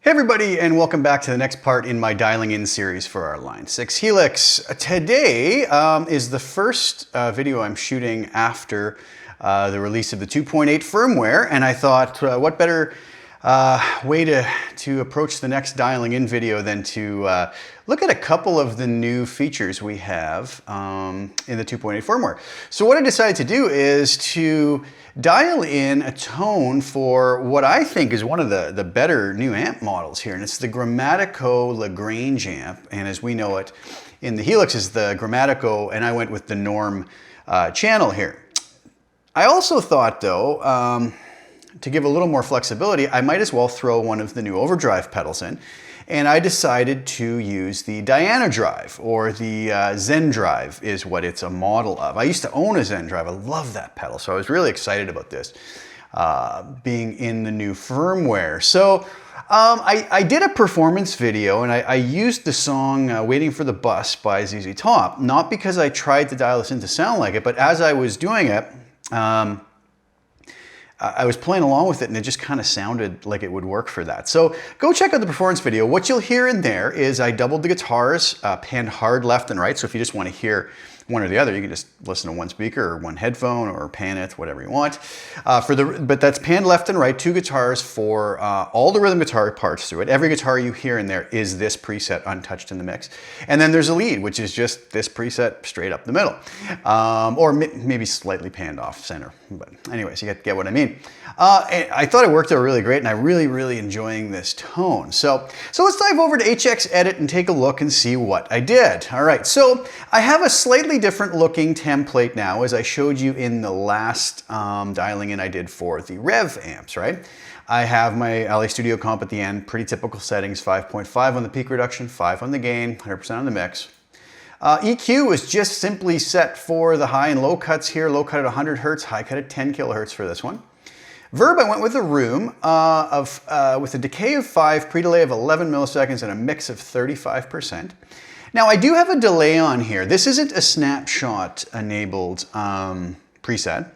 Hey everybody, and welcome back to the next part in my dialing in series for our Line 6 Helix. Today is the first video I'm shooting after the release of the 2.8 firmware, and I thought what better way to approach the next dialing in video than to look at a couple of the new features we have in the 2.8 firmware. So what I decided to do is to dial in a tone for what I think is one of the better new amp models here, and it's the Grammatico La Grange amp, and as we know it in the Helix is the Grammatico, and I went with the Norm channel here. I also thought though, to give a little more flexibility, I might as well throw one of the new overdrive pedals in, and I decided to use the Dhyana Drive, or the ZenDrive is what it's a model of. I used to own a ZenDrive. I love that pedal, so I was really excited about this being in the new firmware. So I did a performance video, and I used the song Waiting for the Bus by ZZ Top, not because I tried to dial this in to sound like it, but as I was doing it, I was playing along with it and it just kind of sounded like it would work for that. So go check out the performance video. What you'll hear in there is I doubled the guitars, panned hard left and right. So if you just want to hear one or the other, you can just listen to one speaker or one headphone or pan it, whatever you want. But that's panned left and right, two guitars for all the rhythm guitar parts through it. Every guitar you hear in there is this preset untouched in the mix. And then there's a lead, which is just this preset straight up the middle. Or maybe slightly panned off center. But anyways, you get what I mean. And I thought it worked out really great, and I'm really enjoying this tone. So let's dive over to HX Edit and take a look and see what I did. All right, so I have a slightly different looking template now, as I showed you in the last dialing in I did for the Rev amps, right? I have my LA Studio Comp at the end, pretty typical settings, 5.5 on the peak reduction, 5 on the gain, 100% on the mix. EQ is just simply set for the high and low cuts here, low cut at 100 Hertz, high cut at 10 kilohertz for this one. Verb, I went with a room with a decay of 5, pre-delay of 11 milliseconds, and a mix of 35%. Now I do have a delay on here. This isn't a snapshot enabled preset.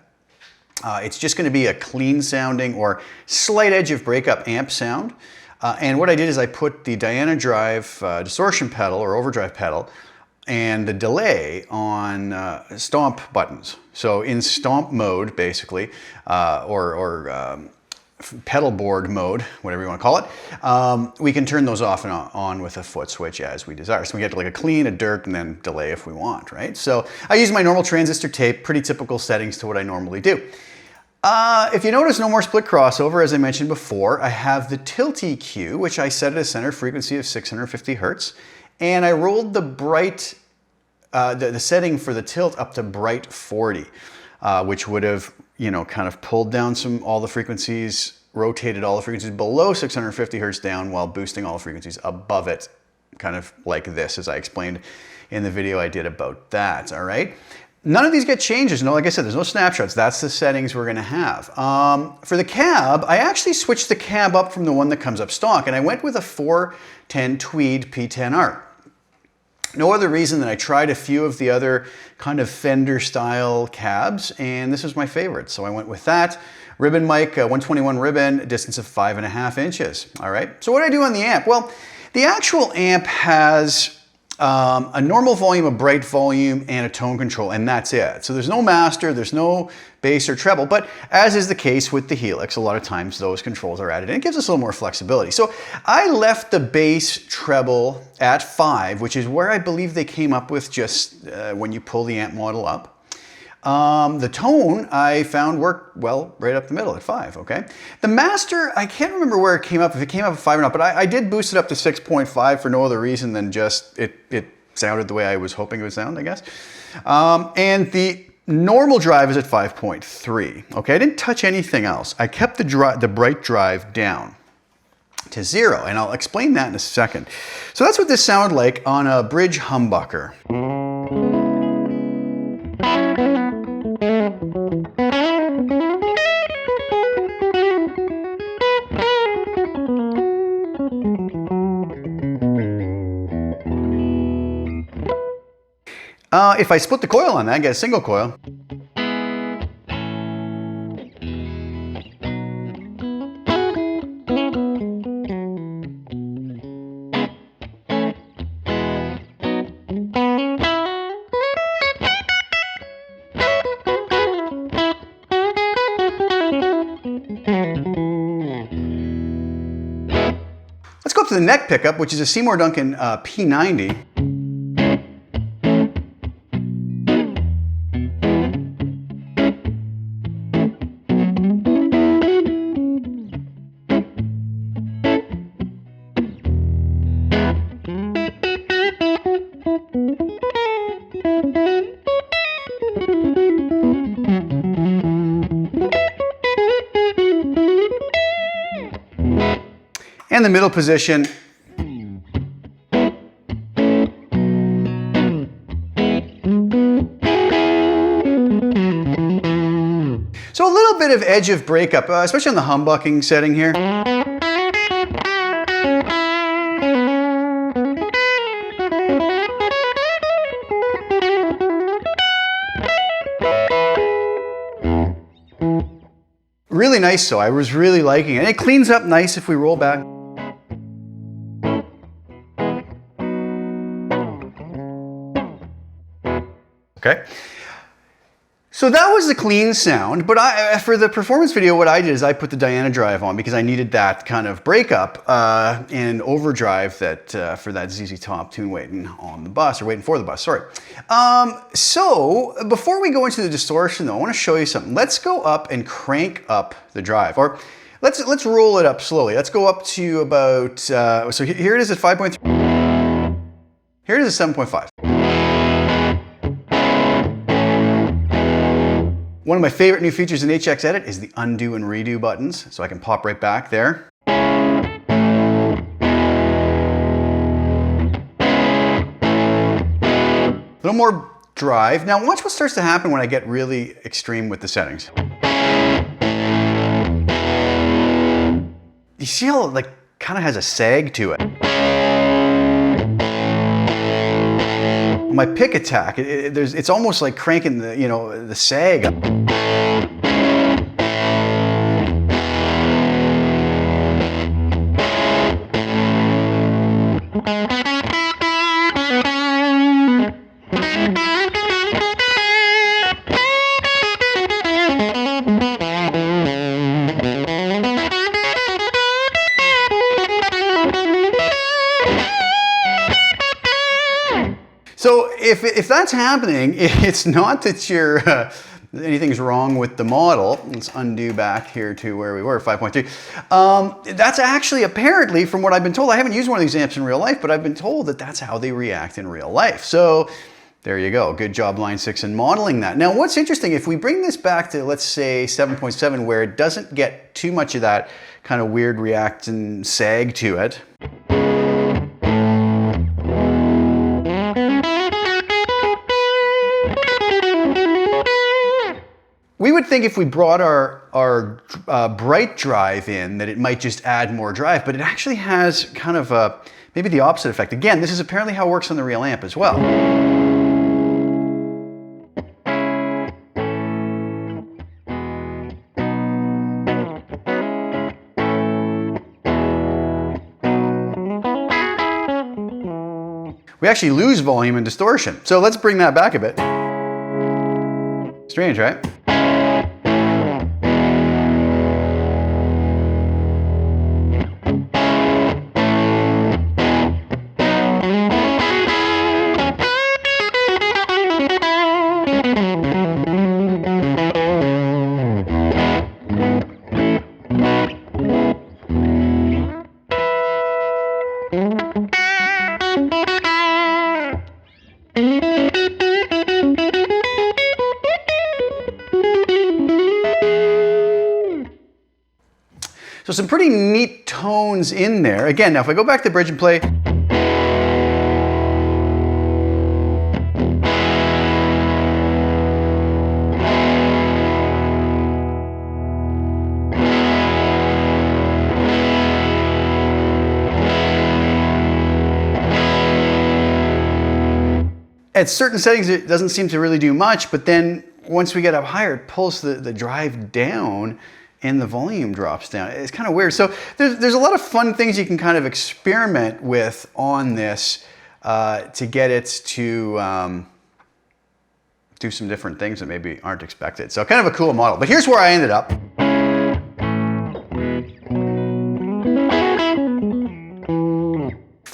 It's just going to be a clean sounding or slight edge of breakup amp sound. And what I did is I put the Dhyana Drive distortion pedal or overdrive pedal and the delay on stomp buttons. So in stomp mode, basically, or pedal board mode, whatever you want to call it, we can turn those off and on with a foot switch as we desire. So we get like a clean, a dirt, and then delay if we want, right? So I use my normal transistor tape, pretty typical settings to what I normally do. If you notice, no more split crossover, as I mentioned before. I have the tilt EQ, which I set at a center frequency of 650 Hertz. And I rolled the bright, the setting for the tilt up to bright 40, which would have, kind of pulled down all the frequencies, rotated all the frequencies below 650 Hertz down while boosting all the frequencies above it, kind of like this, as I explained in the video I did about that, all right? None of these get changes. No, like I said, there's no snapshots. That's the settings we're gonna have. For the cab, I actually switched the cab up from the one that comes up stock, and I went with a 410 Tweed P10R. No other reason than I tried a few of the other kind of Fender style cabs, and this was my favorite. So I went with that. Ribbon mic, 121 ribbon, distance of 5.5 inches. All right, so what do I do on the amp? Well, the actual amp has a normal volume, a bright volume, and a tone control, and that's it. So there's no master, there's no bass or treble, but as is the case with the Helix, a lot of times those controls are added in. It gives us a little more flexibility. So I left the bass treble at 5, which is where I believe they came up with just when you pull the amp model up. The tone I found worked well right up the middle at 5, okay? The master, I can't remember where it came up, if it came up at 5 or not, but I did boost it up to 6.5 for no other reason than just it sounded the way I was hoping it would sound, I guess. And the normal drive is at 5.3, okay? I didn't touch anything else. I kept the bright drive down to 0, and I'll explain that in a second. So that's what this sounded like on a bridge humbucker. If I split the coil on that, I get a single coil. to the neck pickup, which is a Seymour Duncan P90. And the middle position. So a little bit of edge of breakup, especially on the humbucking setting here. Really nice, so I was really liking it. And it cleans up nice if we roll back. Okay, so that was the clean sound, but for the performance video, what I did is I put the Dhyana Drive on because I needed that kind of breakup and overdrive that for that ZZ Top tune waiting on the bus, or waiting for the bus, sorry. So before we go into the distortion though, I want to show you something. Let's go up and crank up the drive, or let's roll it up slowly. Let's go up to about, so here it is at 5.3. Here it is at 7.5. One of my favorite new features in HX Edit is the undo and redo buttons, so I can pop right back there. A little more drive. Now watch what starts to happen when I get really extreme with the settings. You see how it kind of has a sag to it. My pick attack, it's almost like cranking the, the sag up. So if that's happening, it's not that anything's wrong with the model. Let's undo back here to where we were, 5.3. That's actually apparently, from what I've been told, I haven't used one of these amps in real life, but I've been told that that's how they react in real life. So there you go. Good job, Line 6, in modeling that. Now, what's interesting, if we bring this back to, let's say, 7.7, where it doesn't get too much of that kind of weird react and sag to it. We would think if we brought our bright drive in that it might just add more drive, but it actually has kind of maybe the opposite effect. Again, this is apparently how it works on the real amp as well. We actually lose volume and distortion. So let's bring that back a bit. Strange, right? So some pretty neat tones in there. Again, now if I go back to the bridge and play. At certain settings, it doesn't seem to really do much, but then once we get up higher, it pulls the drive down and the volume drops down. It's kind of weird. So there's a lot of fun things you can kind of experiment with on this to get it to do some different things that maybe aren't expected. So kind of a cool model. But here's where I ended up.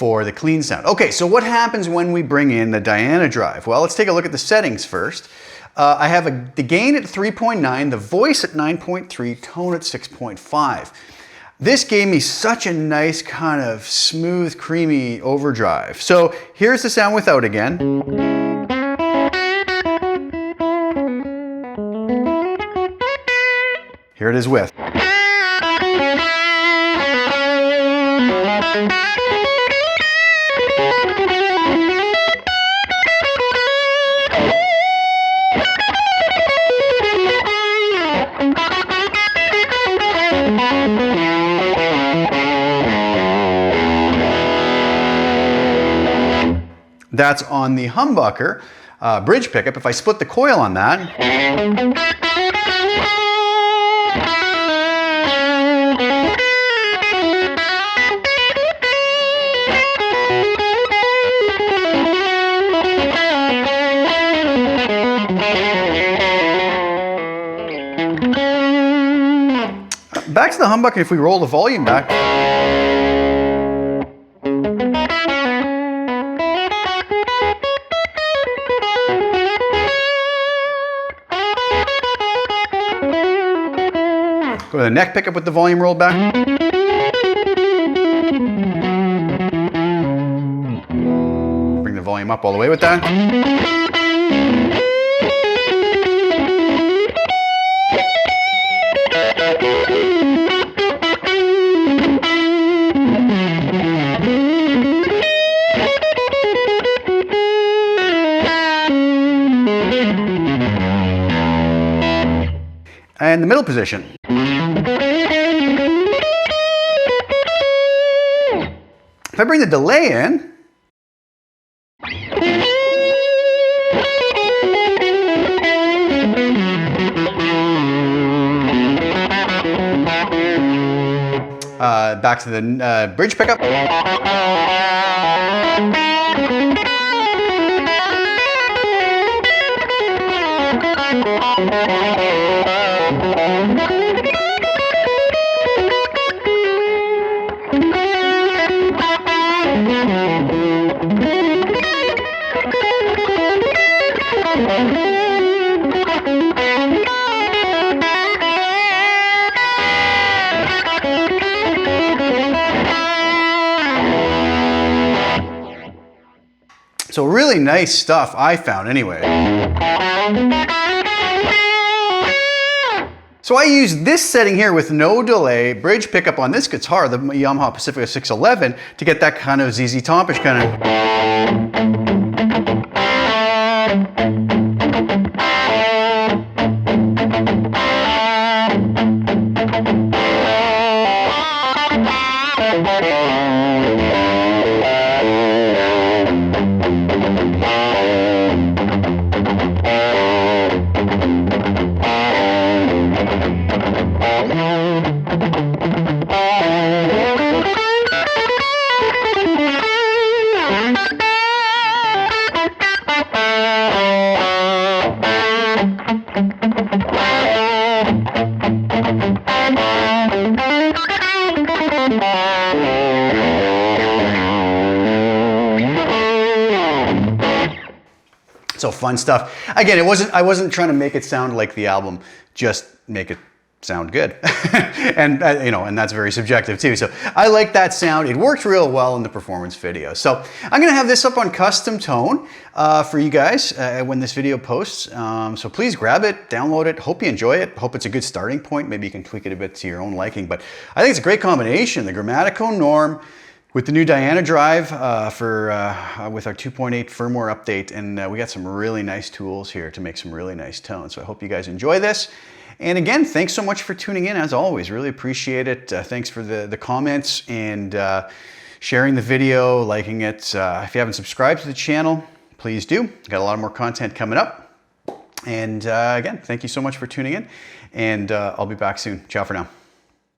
for the clean sound. Okay, so what happens when we bring in the Dhyana Drive? Well, let's take a look at the settings first. I have the gain at 3.9, the voice at 9.3, tone at 6.5. This gave me such a nice kind of smooth, creamy overdrive. So here's the sound without again. Here it is with. That's on the humbucker bridge pickup. If I split the coil on that, back to the humbucker, if we roll the volume back, go to the neck pickup with the volume rolled back. Bring the volume up all the way with that. And the middle position. If I bring the delay in, back to the bridge pickup. So really nice stuff, I found anyway. So I use this setting here with no delay, bridge pickup on this guitar, the Yamaha Pacifica 611, to get that kind of ZZ Topish kind of. So fun stuff. Again, I wasn't trying to make it sound like the album, just make it sound good. And you know, and that's very subjective too. So I like that sound. It worked real well in the performance video. So I'm gonna have this up on custom tone for you guys when this video posts. So please grab it, download it. Hope you enjoy it. Hope it's a good starting point. Maybe you can tweak it a bit to your own liking. But I think it's a great combination. The Grammatico Norm with the new Dhyana Drive with our 2.8 firmware update, and we got some really nice tools here to make some really nice tones. So I hope you guys enjoy this. And again, thanks so much for tuning in, as always. Really appreciate it. Thanks for the comments and sharing the video, liking it. If you haven't subscribed to the channel, please do. Got a lot more content coming up. And again, thank you so much for tuning in, and I'll be back soon. Ciao for now.